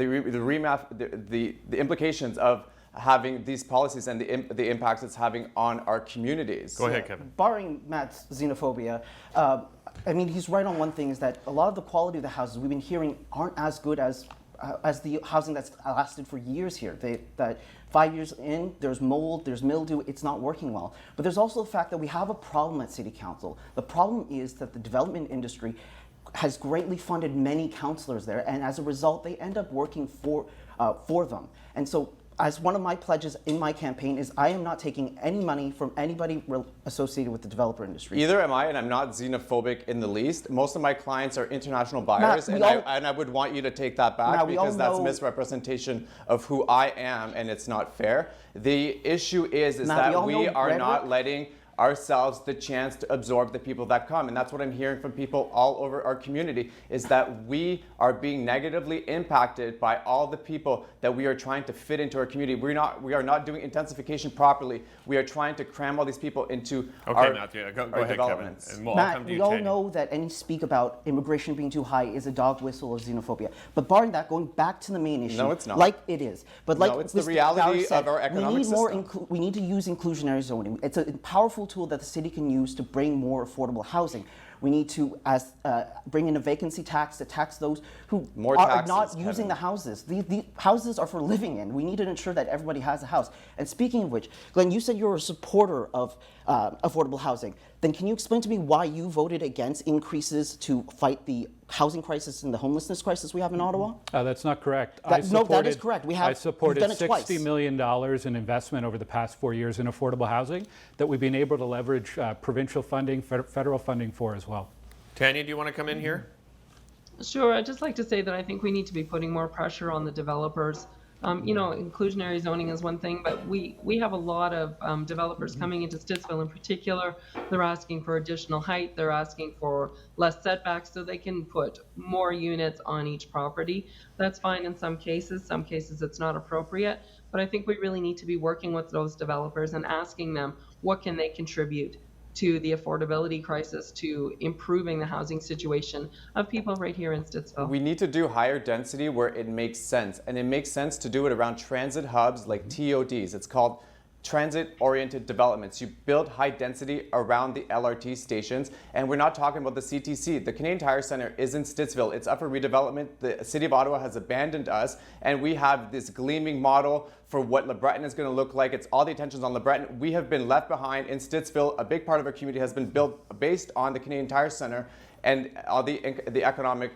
implications of having these policies and the impacts it's having on our communities. Go ahead, Kevin. Barring Matt's xenophobia, I mean, he's right on one thing, is that a lot of the quality of the houses we've been hearing aren't as good as the housing that's lasted for years here. That 5 years in, there's mold, there's mildew, it's not working well. But there's also the fact that we have a problem at City Council. The problem is that the development industry has greatly funded many councillors there, and as a result, they end up working for them. And so, as one of my pledges in my campaign is I am not taking any money from anybody associated with the developer industry. Either am I, and I'm not xenophobic in the least. Most of my clients are international buyers, and I would want you to take that back, because that's a misrepresentation of who I am, and it's not fair. The issue is that we are not letting ourselves the chance to absorb the people that come, and that's what I'm hearing from people all over our community, is that we are being negatively impacted by all the people that we are trying to fit into our community. We are not doing intensification properly. We are trying to cram all these people into our Matthew, go our ahead, developments. Kevin. And we'll Matt, come to you, we all Tanya. know that any speak about immigration being too high is a dog whistle of xenophobia. But barring that, going back to the main issue, No, it's not. like it is. But like No, it's the Mr. reality Gower said, of our economic system. We need to use inclusionary zoning. It's a powerful tool that the city can use to bring more affordable housing. We need to bring in a vacancy tax to tax those who are not using the houses. The houses are for living in. We need to ensure that everybody has a house. And speaking of which, Glenn, you said you're a supporter of affordable housing. Then can you explain to me why you voted against increases to fight the housing crisis and the homelessness crisis we have in Ottawa? That's not correct. That is correct. I supported we've done it $60 million in investment over the past 4 years in affordable housing that we've been able to leverage provincial funding, federal funding for as well. Tanya, do you want to come in here? Sure. I'd just like to say that I think we need to be putting more pressure on the developers. Inclusionary zoning is one thing, but we have a lot of developers coming into Stittsville in particular. They're asking for additional height. They're asking for less setbacks so they can put more units on each property. That's fine in some cases. Some cases it's not appropriate. But I think we really need to be working with those developers and asking them what can they contribute to the affordability crisis, to improving the housing situation of people right here in Stittsville. We need to do higher density where it makes sense, and it makes sense to do it around transit hubs like TODs. It's called transit-oriented developments. You build high density around the LRT stations, and we're not talking about the CTC. The Canadian Tire Centre is in Stittsville. It's up for redevelopment. The City of Ottawa has abandoned us, and we have this gleaming model for what LeBreton is going to look like. It's all the attention's on LeBreton. We have been left behind in Stittsville. A big part of our community has been built based on the Canadian Tire Centre, and all the economic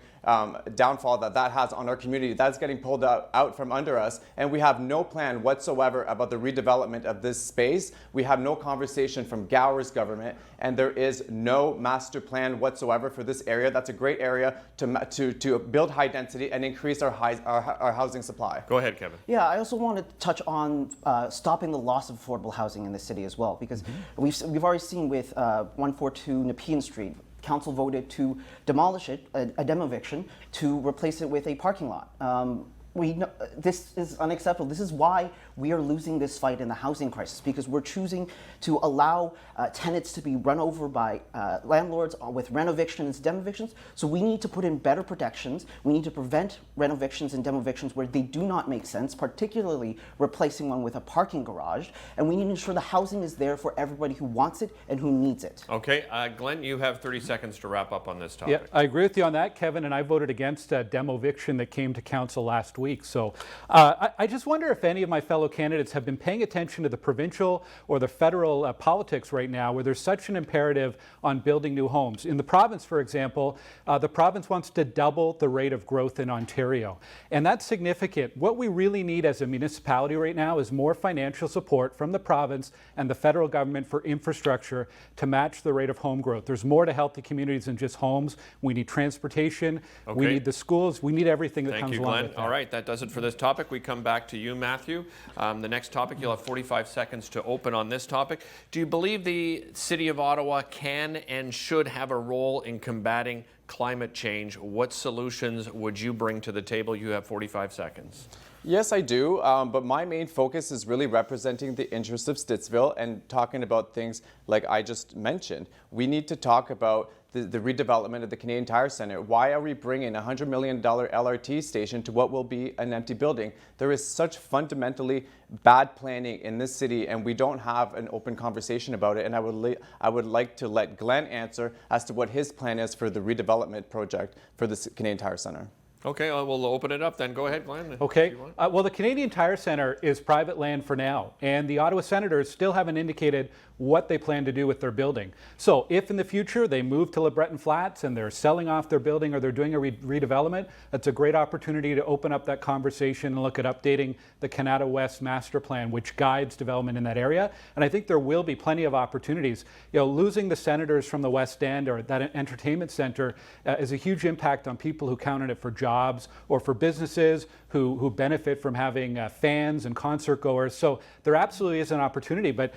downfall that has on our community. That's getting pulled out from under us, and we have no plan whatsoever about the redevelopment of this space. We have no conversation from Gower's government, and there is no master plan whatsoever for this area. That's a great area to build high density and increase our housing supply. Go ahead, Kevin. Yeah, I also want to touch on stopping the loss of affordable housing in the city as well, because we've already seen with 142 Nepean Street, Council voted to demolish it, a demo eviction, to replace it with a parking lot. This is unacceptable. This is why we are losing this fight in the housing crisis, because we're choosing to allow tenants to be run over by landlords with rent evictions, demo evictions. So we need to put in better protections. We need to prevent rent evictions and demo evictions where they do not make sense, particularly replacing one with a parking garage. And we need to ensure the housing is there for everybody who wants it and who needs it. Okay, Glenn, you have 30 seconds to wrap up on this topic. Yeah, I agree with you on that, Kevin, and I voted against a demo eviction that came to council last week. weeks. So I just wonder if any of my fellow candidates have been paying attention to the provincial or the federal politics right now, where there's such an imperative on building new homes. In the province, for example, the province wants to double the rate of growth in Ontario. And that's significant. What we really need as a municipality right now is more financial support from the province and the federal government for infrastructure to match the rate of home growth. There's more to healthy communities than just homes. We need transportation. Okay. We need the schools. We need everything that Thank comes you, along Glenn. with that. All right, that does it for this topic. We come back to you, Matthew. The next topic, you'll have 45 seconds to open on this topic. Do you believe the City of Ottawa can and should have a role in combating climate change? What solutions would you bring to the table? You have 45 seconds. Yes, I do, but my main focus is really representing the interests of Stittsville and talking about things like I just mentioned. We need to talk about the redevelopment of the Canadian Tire Centre. Why are we bringing a $100 million LRT station to what will be an empty building? There is such fundamentally bad planning in this city, and we don't have an open conversation about it. And I would like to let Glenn answer as to what his plan is for the redevelopment project for the Canadian Tire Centre. Okay, we'll open it up then. Go ahead, Glenn. Okay. Well, the Canadian Tire Centre is private land for now, and the Ottawa Senators still haven't indicated what they plan to do with their building. So if in the future they move to LeBreton Flats and they're selling off their building or they're doing a redevelopment, that's a great opportunity to open up that conversation and look at updating the Canada West Master Plan, which guides development in that area. And I think there will be plenty of opportunities. You know, losing the Senators from the West End or that entertainment centre is a huge impact on people who count on it for jobs or for businesses who benefit from having fans and concert goers. So there absolutely is an opportunity, but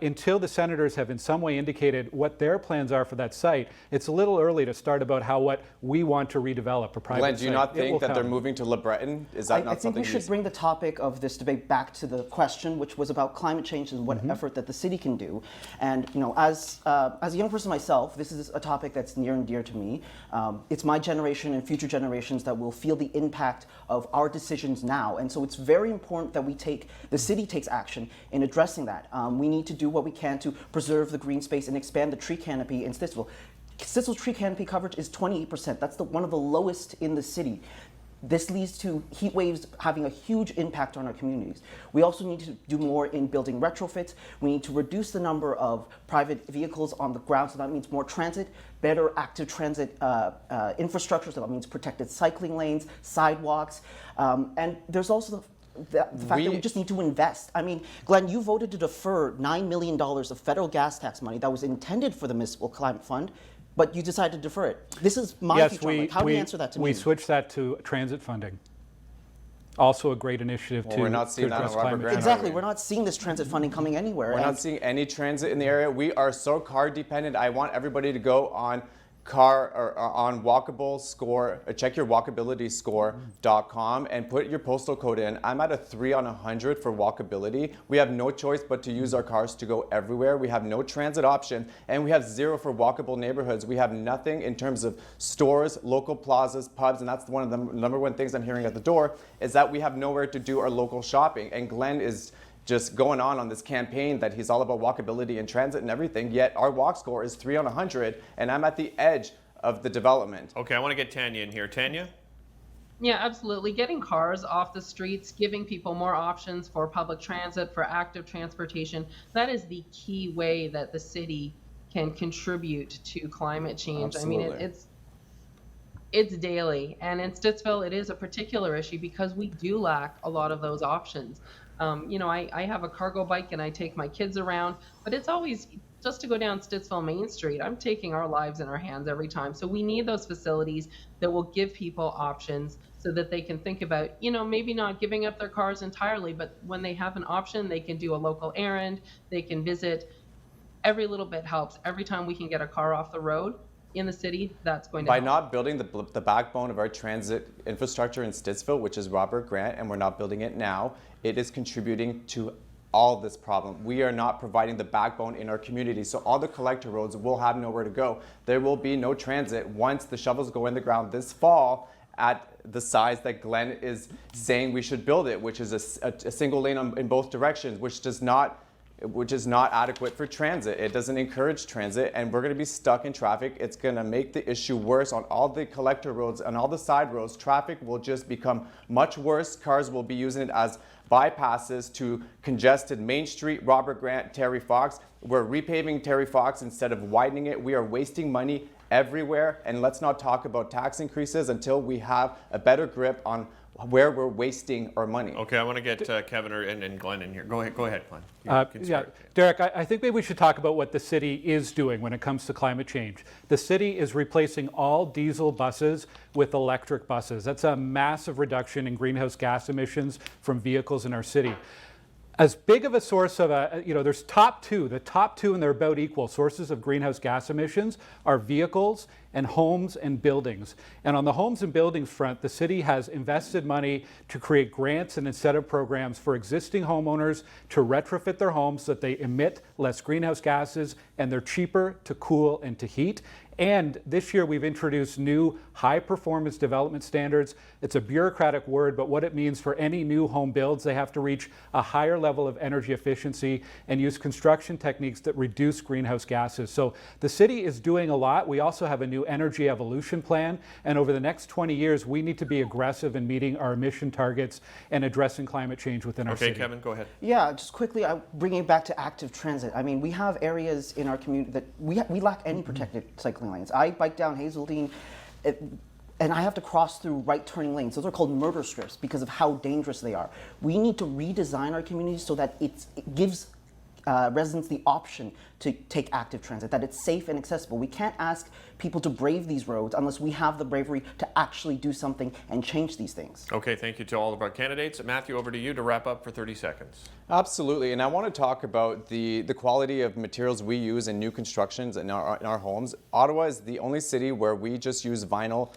until the Senators have in some way indicated what their plans are for that site, it's a little early to start about what we want to redevelop a private Glenn, do you site. not think that they're moving to LeBreton? Is that not I think something we should bring the topic of this debate back to the question, which was about climate change and what effort that the city can do. And you know, as a young person myself, this is a topic that's near and dear to me. It's my generation and future generations that will feel the impact of our decisions now. And so it's very important that the city takes action in addressing that. We need to do what we can to preserve the green space and expand the tree canopy in Stittsville. Stittsville's tree canopy coverage is 28%. That's one of the lowest in the city. This leads to heat waves having a huge impact on our communities. We also need to do more in building retrofits. We need to reduce the number of private vehicles on the ground, so that means more transit, better active transit infrastructure, so that means protected cycling lanes, sidewalks, and there's also the fact that we just need to invest. I mean, Glenn, you voted to defer $9 million of federal gas tax money that was intended for the Municipal Climate Fund, but you decided to defer it. This is my future. How do you answer that to me? We switched that to transit funding. Also a great initiative to we're not seeing that on Robert Grant. Exactly, we're not seeing this transit funding coming anywhere. We're not seeing any transit in the area. We are so car dependent. I want everybody to go on walkable score, check your walkability score.com and put your postal code in. I'm at a 3 on 100 for walkability. We have no choice but to use our cars to go everywhere. We have no transit option, and we have 0 for walkable neighborhoods. We have nothing in terms of stores, local plazas, pubs, and that's one of the number one things I'm hearing at the door is that we have nowhere to do our local shopping. And Glenn is just going on this campaign that he's all about walkability and transit and everything, yet our walk score is 3 on 100, and I'm at the edge of the development. Okay, I want to get Tanya in here. Tanya? Yeah, absolutely. Getting cars off the streets, giving people more options for public transit, for active transportation, that is the key way that the city can contribute to climate change. Absolutely. I mean, it's daily, and in Stittsville, it is a particular issue because we do lack a lot of those options. You know, I have a cargo bike and I take my kids around, but it's always just to go down Stittsville Main Street. I'm taking our lives in our hands every time. So we need those facilities that will give people options so that they can think about, you know, maybe not giving up their cars entirely, but when they have an option, they can do a local errand, they can visit. Every little bit helps. Every time we can get a car off the road in the city, that's going to By help. not building the backbone of our transit infrastructure in Stittsville, which is Robert Grant, and we're not building it now, it is contributing to all this problem. We are not providing the backbone in our community, so all the collector roads will have nowhere to go. There will be no transit once the shovels go in the ground this fall at the size that Glenn is saying we should build it, which is a single lane in both directions, which does not which is not adequate for transit. It doesn't encourage transit, and we're going to be stuck in traffic. It's going to make the issue worse on all the collector roads and all the side roads. Traffic will just become much worse. Cars will be using it as bypasses to congested Main Street, Robert Grant, Terry Fox. We're repaving Terry Fox instead of widening it. We are wasting money everywhere, and let's not talk about tax increases until we have a better grip on where we're wasting our money. Okay, I want to get Kevin and Glen in here. Go ahead, Glen. You can Yeah, start. Derick, I think maybe we should talk about what the city is doing when it comes to climate change. The city is replacing all diesel buses with electric buses. That's a massive reduction in greenhouse gas emissions from vehicles in our city. As big of a source of there's the top two, and they're about equal sources of greenhouse gas emissions are vehicles and homes and buildings. And on the homes and buildings front, the city has invested money to create grants and incentive programs for existing homeowners to retrofit their homes so that they emit less greenhouse gases and they're cheaper to cool and to heat. And this year we've introduced new high performance development standards. It's a bureaucratic word, but what it means for any new home builds, they have to reach a higher level of energy efficiency and use construction techniques that reduce greenhouse gases. So the city is doing a lot. We also have a new energy evolution plan. And over the next 20 years, we need to be aggressive in meeting our emission targets and addressing climate change within our city. Okay, Kevin, go ahead. Yeah, just quickly, bringing it back to active transit. I mean, we have areas in our community that we lack any protected cycling lanes. I bike down Hazeltine, and I have to cross through right turning lanes. Those are called murder strips because of how dangerous they are. We need to redesign our communities so that it gives residents the option to take active transit, that it's safe and accessible. We can't ask people to brave these roads unless we have the bravery to actually do something and change these things. Okay, thank you to all of our candidates. Mathew, over to you to wrap up for 30 seconds. Absolutely, and I want to talk about the quality of materials we use in new constructions in our homes. Ottawa is the only city where we just use vinyl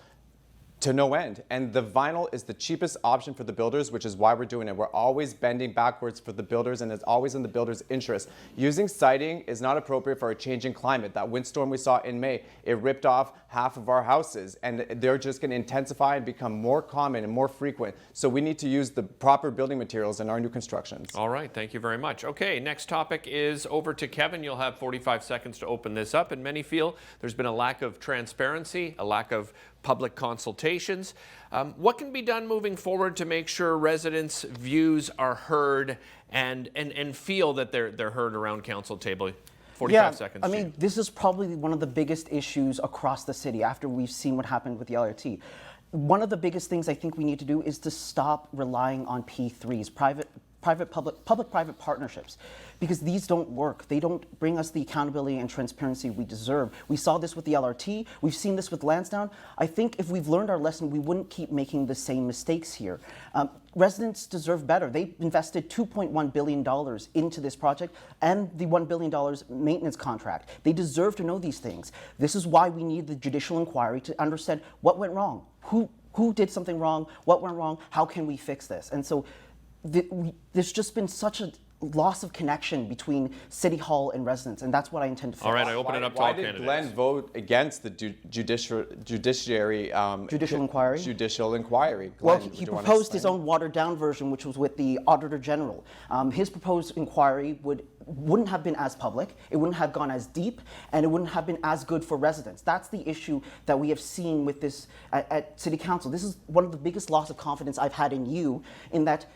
to no end. And the vinyl is the cheapest option for the builders, which is why we're doing it. We're always bending backwards for the builders, and it's always in the builders' interest. Using siding is not appropriate for a changing climate. That windstorm we saw in May, it ripped off half of our houses, and they're just going to intensify and become more common and more frequent. So we need to use the proper building materials in our new constructions. All right, thank you very much. Okay, next topic is over to Kevin. You'll have 45 seconds to open this up, and many feel there's been a lack of transparency, a lack of public consultations. What can be done moving forward to make sure residents' views are heard and feel that they're heard around council table? 45 seconds. I mean, this is probably one of the biggest issues across the city after we've seen what happened with the LRT. One of the biggest things I think we need to do is to stop relying on P3s, public-private partnerships, because these don't work. They don't bring us the accountability and transparency we deserve. We saw this with the LRT. We've seen this with Lansdowne. I think if we've learned our lesson, we wouldn't keep making the same mistakes here. Residents deserve better. They invested $2.1 billion into this project and the $1 billion maintenance contract. They deserve to know these things. This is why we need the judicial inquiry to understand what went wrong, who did something wrong, what went wrong, how can we fix this? And so there's just been such a loss of connection between City Hall and residents, and that's what I intend to fix. All right, I open it up to all candidates. Why did Glen vote against the judicial inquiry? Judicial inquiry. Well, Glen, he proposed his own watered-down version, which was with the Auditor General. His proposed inquiry wouldn't have been as public, it wouldn't have gone as deep, and it wouldn't have been as good for residents. That's the issue that we have seen with this at City Council. This is one of the biggest loss of confidence I've had in you, in that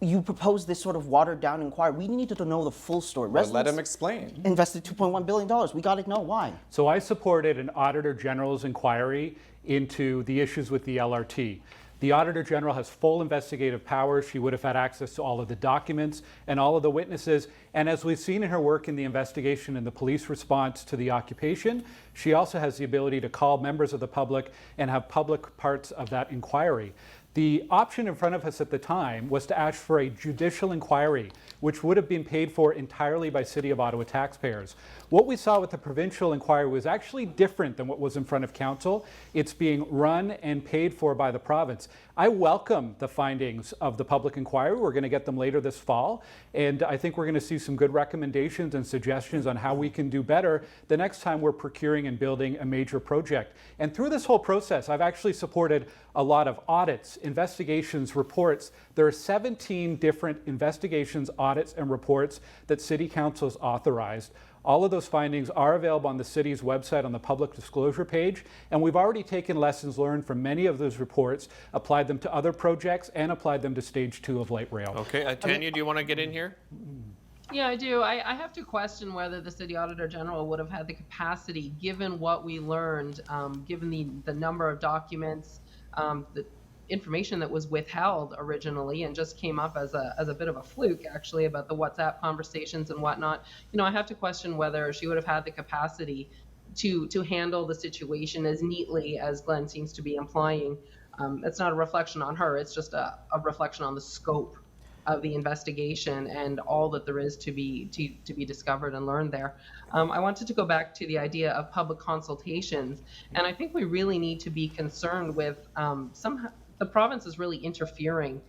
you propose this sort of watered-down inquiry. We needed to know the full story. Residents let him explain. Invested $2.1 billion. We got to know why. So I supported an Auditor General's inquiry into the issues with the LRT. The Auditor General has full investigative powers. She would have had access to all of the documents and all of the witnesses. And as we've seen in her work in the investigation and the police response to the occupation, she also has the ability to call members of the public and have public parts of that inquiry. The option in front of us at the time was to ask for a judicial inquiry, which would have been paid for entirely by City of Ottawa taxpayers. What we saw with the provincial inquiry was actually different than what was in front of council. It's being run and paid for by the province. I welcome the findings of the public inquiry. We're going to get them later this fall, and I think we're going to see some good recommendations and suggestions on how we can do better the next time we're procuring and building a major project. And through this whole process, I've actually supported a lot of audits, investigations, reports. There are 17 different investigations, audits, audits and reports that City Council's authorized. All of those findings are available on the city's website on the public disclosure page, and we've already taken lessons learned from many of those reports, applied them to other projects, and applied them to Stage 2 of light rail. Okay, Tanya, do you want to get in here? Yeah, I do. I have to question whether the City Auditor General would have had the capacity, given what we learned, given the number of documents, the information that was withheld originally and just came up as a bit of a fluke, actually, about the WhatsApp conversations and whatnot. I have to question whether she would have had the capacity to handle the situation as neatly as Glenn seems to be implying. It's not a reflection on her. It's just a reflection on the scope of the investigation and all that there is to be discovered and learned there. I wanted to go back to the idea of public consultations, and I think we really need to be concerned with the province is really interfering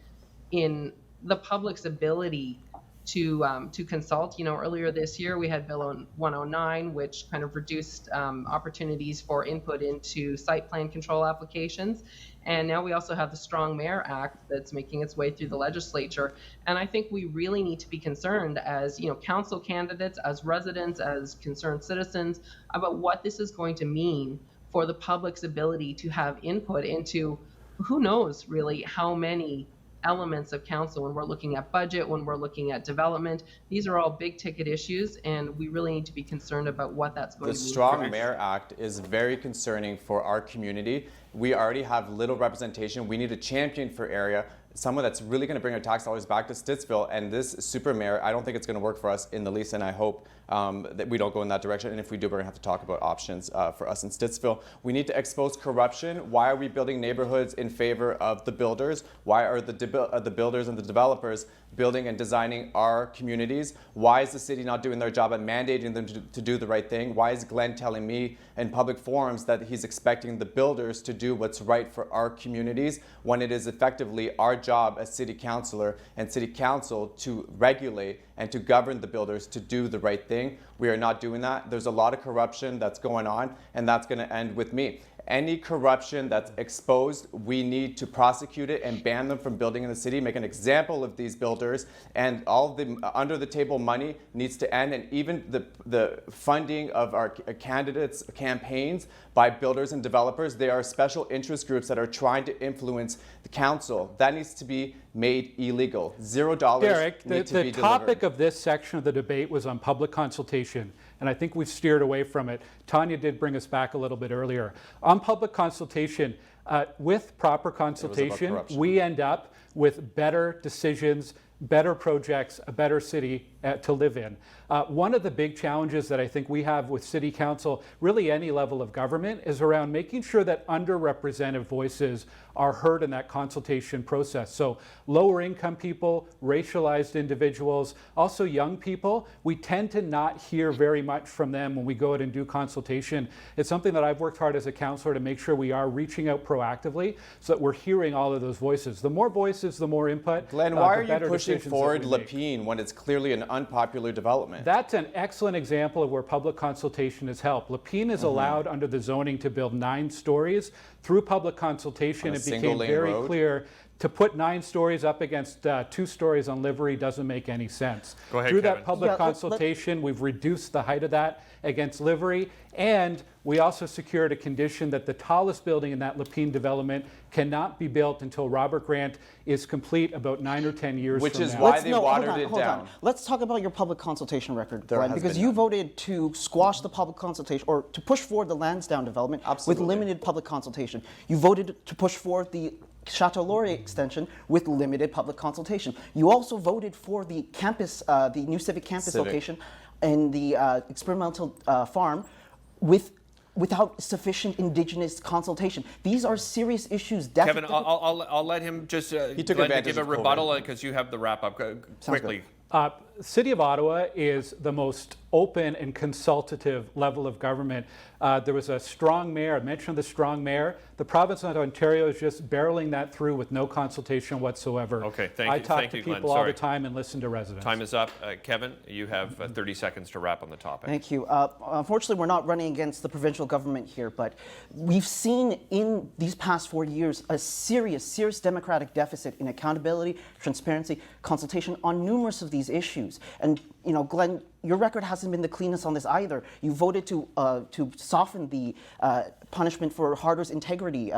in the public's ability to consult. Earlier this year we had Bill 109, which kind of reduced opportunities for input into site plan control applications. And now we also have the Strong Mayor Act that's making its way through the legislature. And I think we really need to be concerned as, council candidates, as residents, as concerned citizens about what this is going to mean for the public's ability to have input into who knows really how many elements of council when we're looking at budget, when we're looking at development. These are all big ticket issues, and we really need to be concerned about what that's going to mean. The Strong Mayor Act is very concerning for our community. We already have little representation. We need a champion for area, someone that's really going to bring our tax dollars back to Stittsville. And this super mayor, I don't think it's going to work for us in the least, and I hope that we don't go in that direction. And if we do, we're going to have to talk about options for us in Stittsville. We need to expose corruption. Why are we building neighborhoods in favor of the builders? Why are the builders and the developers building and designing our communities? Why is the city not doing their job at mandating them to do the right thing? Why is Glenn telling me in public forums that he's expecting the builders to do what's right for our communities when it is effectively our job as city councilor and city council to regulate and to govern the builders to do the right thing? We are not doing that. There's a lot of corruption that's going on, and that's going to end with me. Any corruption that's exposed, we need to prosecute it and ban them from building in the city, make an example of these builders, and all the under the table money needs to end, and even the funding of our candidates' campaigns by builders and developers. They are special interest groups that are trying to influence the council. That needs to be made illegal. $0 Derick, need to be the topic delivered. of this section of the debate was on public consultation, and I think we've steered away from it. Tanya did bring us back a little bit earlier. On public consultation, with proper consultation, we end up with better decisions, better projects, a better city to live in. One of the big challenges that I think we have with City Council, really any level of government, is around making sure that underrepresented voices are heard in that consultation process. So lower income people, racialized individuals, also young people, we tend to not hear very much from them when we go out and do consultation. It's something that I've worked hard as a councillor to make sure we are reaching out proactively so that we're hearing all of those voices. The more voices, the more input. Glenn, why are you pushing forward Lapine when it's clearly an unpopular development? That's an excellent example of where public consultation has helped. Lapine is allowed under the zoning to build 9 stories. Through public consultation, it became very clear to put 9 stories up against 2 stories on Livery doesn't make any sense. Go ahead, Through Kevin. that public consultation, we've reduced the height of that against Livery, and we also secured a condition that the tallest building in that Lapine development cannot be built until Robert Grant is complete about 9 or 10 years Which from is now. why they watered it down. Let's talk about your public consultation record, There Glenn, has because been you none. voted to squash the public consultation or to push forward the Lansdowne development Absolutely. with limited public consultation. You voted to push forward the Chateau Laurier extension with limited public consultation. You also voted for the campus, the new civic campus location in the experimental farm without sufficient Indigenous consultation. These are serious issues. Kevin, I'll let him just He took Glenn, to advantage give a of rebuttal because you have the wrap up quickly. City of Ottawa is the most open and consultative level of government. There was a strong mayor, I mentioned the strong mayor. The province of Ontario is just barreling that through with no consultation whatsoever. Okay, thank you. I talk Thank to you, Glenn. people all Sorry. the time and listen to residents. Time is up. Kevin, you have 30 seconds to wrap on the topic. Thank you. Unfortunately, we're not running against the provincial government here, but we've seen in these past 4 years a serious democratic deficit in accountability, transparency, consultation on numerous of these issues. And you know, Glenn, your record hasn't been the cleanest on this either. You voted to soften the punishment for Harder's integrity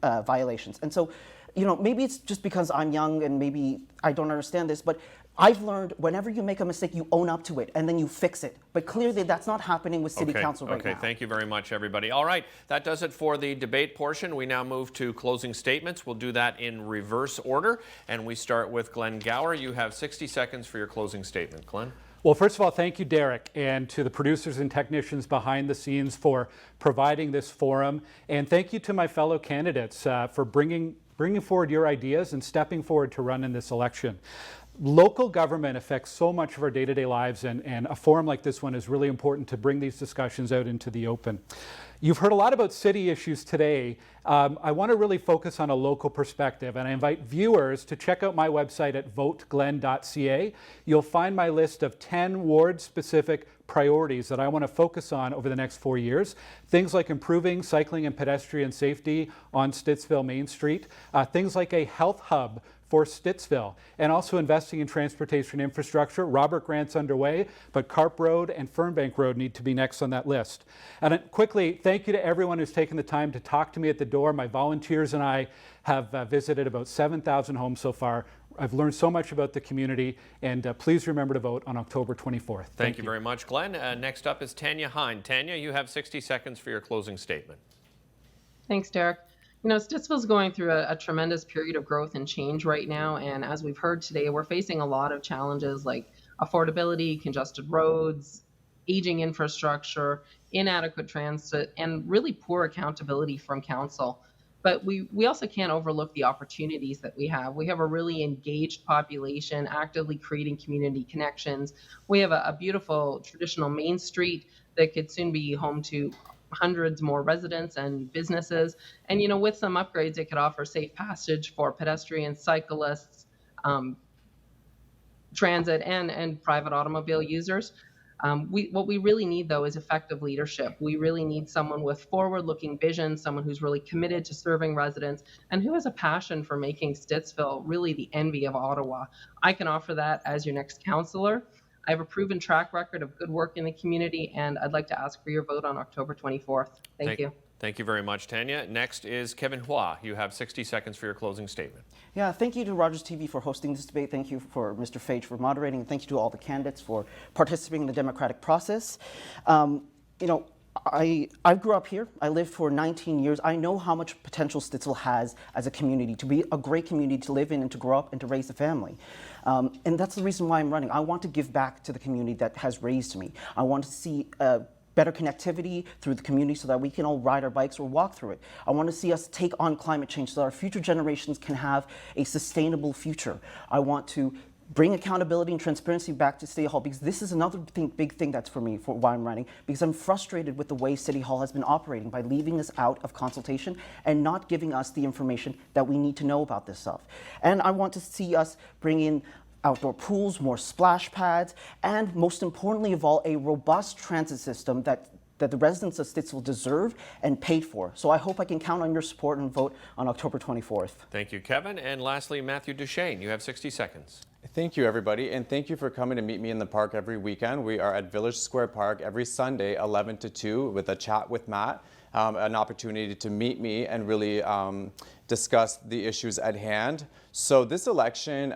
violations. And so, you know, maybe it's just because I'm young and maybe I don't understand this, but I've learned whenever you make a mistake, you own up to it and then you fix it. But clearly that's not happening with City Council right now. Okay, thank you very much, everybody. All right, that does it for the debate portion. We now move to closing statements. We'll do that in reverse order. And we start with Glen Gower. You have 60 seconds for your closing statement. Glen? Well, first of all, thank you, Derick, and to the producers and technicians behind the scenes for providing this forum. And thank you to my fellow candidates for bringing forward your ideas and stepping forward to run in this election. Local government affects so much of our day-to-day lives, and a forum like this one is really important to bring these discussions out into the open. You've heard a lot about city issues today. I want to really focus on a local perspective, and I invite viewers to check out my website at voteglen.ca. You'll find my list of 10 ward-specific priorities that I want to focus on over the next 4 years. Things like improving cycling and pedestrian safety on Stittsville Main Street, things like a health hub for Stittsville, and also investing in transportation infrastructure. Robert Grant's underway, but Carp Road and Fernbank Road need to be next on that list. And quickly, thank you to everyone who's taken the time to talk to me at the door. My volunteers and I have visited about 7,000 homes so far. I've learned so much about the community, and please remember to vote on October 24th. Thank you very much, Glenn. Next up is Tanya Hein. Tanya, you have 60 seconds for your closing statement. Thanks, Derick. You know, Stittsville's going through a tremendous period of growth and change right now. And as we've heard today, we're facing a lot of challenges like affordability, congested roads, aging infrastructure, inadequate transit, and really poor accountability from council. But we also can't overlook the opportunities that we have. We have a really engaged population, actively creating community connections. We have a beautiful traditional Main Street that could soon be home to hundreds more residents and businesses. And, you know, with some upgrades, it could offer safe passage for pedestrians, cyclists, transit, and private automobile users. What we really need, though, is effective leadership. We really need someone with forward-looking vision, someone who's really committed to serving residents, and who has a passion for making Stittsville really the envy of Ottawa. I can offer that as your next councillor. I have a proven track record of good work in the community, and I'd like to ask for your vote on October 24th. Thank you. Thank you very much, Tanya. Next is Kevin Hua. You have 60 seconds for your closing statement. Yeah, thank you to Rogers TV for hosting this debate. Thank you for Mr. Fage for moderating. And thank you to all the candidates for participating in the democratic process. You know, I grew up here. I lived for 19 years. I know how much potential Stittsville has as a community, to be a great community to live in and to grow up and to raise a family. And that's the reason why I'm running. I want to give back to the community that has raised me. I want to see better connectivity through the community so that we can all ride our bikes or walk through it. I want to see us take on climate change so that our future generations can have a sustainable future. I want to bring accountability and transparency back to City Hall, because this is another big thing that's for me, for why I'm running, because I'm frustrated with the way City Hall has been operating by leaving us out of consultation and not giving us the information that we need to know about this stuff. And I want to see us bring in outdoor pools, more splash pads, and most importantly of all, a robust transit system that the residents of Stittsville deserve and paid for. So I hope I can count on your support and vote on October 24th. Thank you, Kevin. And lastly, Mathew Duchesne. You have 60 seconds. Thank you, everybody, and thank you for coming to meet me in the park every weekend. We are at Village Square Park every Sunday, 11 to 2, with a chat with Matt, an opportunity to meet me and really discuss the issues at hand. So this election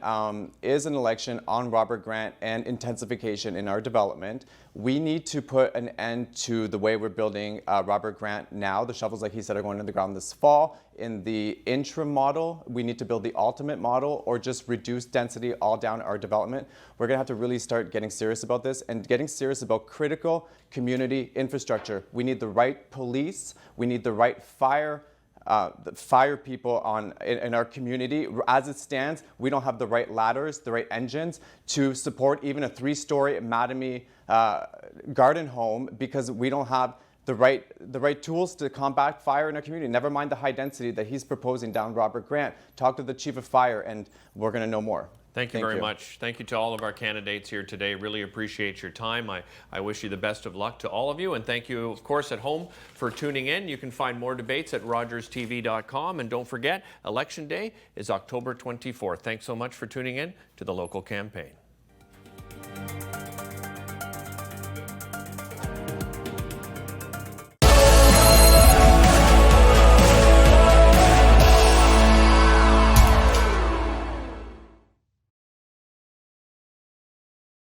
is an election on Robert Grant and intensification in our development. We need to put an end to the way we're building Robert Grant now. The shovels, like he said, are going in the ground this fall. In the interim model, we need to build the ultimate model or just reduce density all down our development. We're gonna have to really start getting serious about this and getting serious about critical community infrastructure. We need the right police, we need the right fire the fire people in our community. As it stands, we don't have the right ladders, the right engines to support even a 3-story Mattamy garden home, because we don't have the right tools to combat fire in our community. Never mind the high density that he's proposing down Robert Grant. Talk to the chief of fire and we're going to know more. Thank you very much. Thank you to all of our candidates here today. Really appreciate your time. I wish you the best of luck to all of you. And thank you, of course, at home for tuning in. You can find more debates at rogerstv.com. And don't forget, Election Day is October 24th. Thanks so much for tuning in to the local campaign.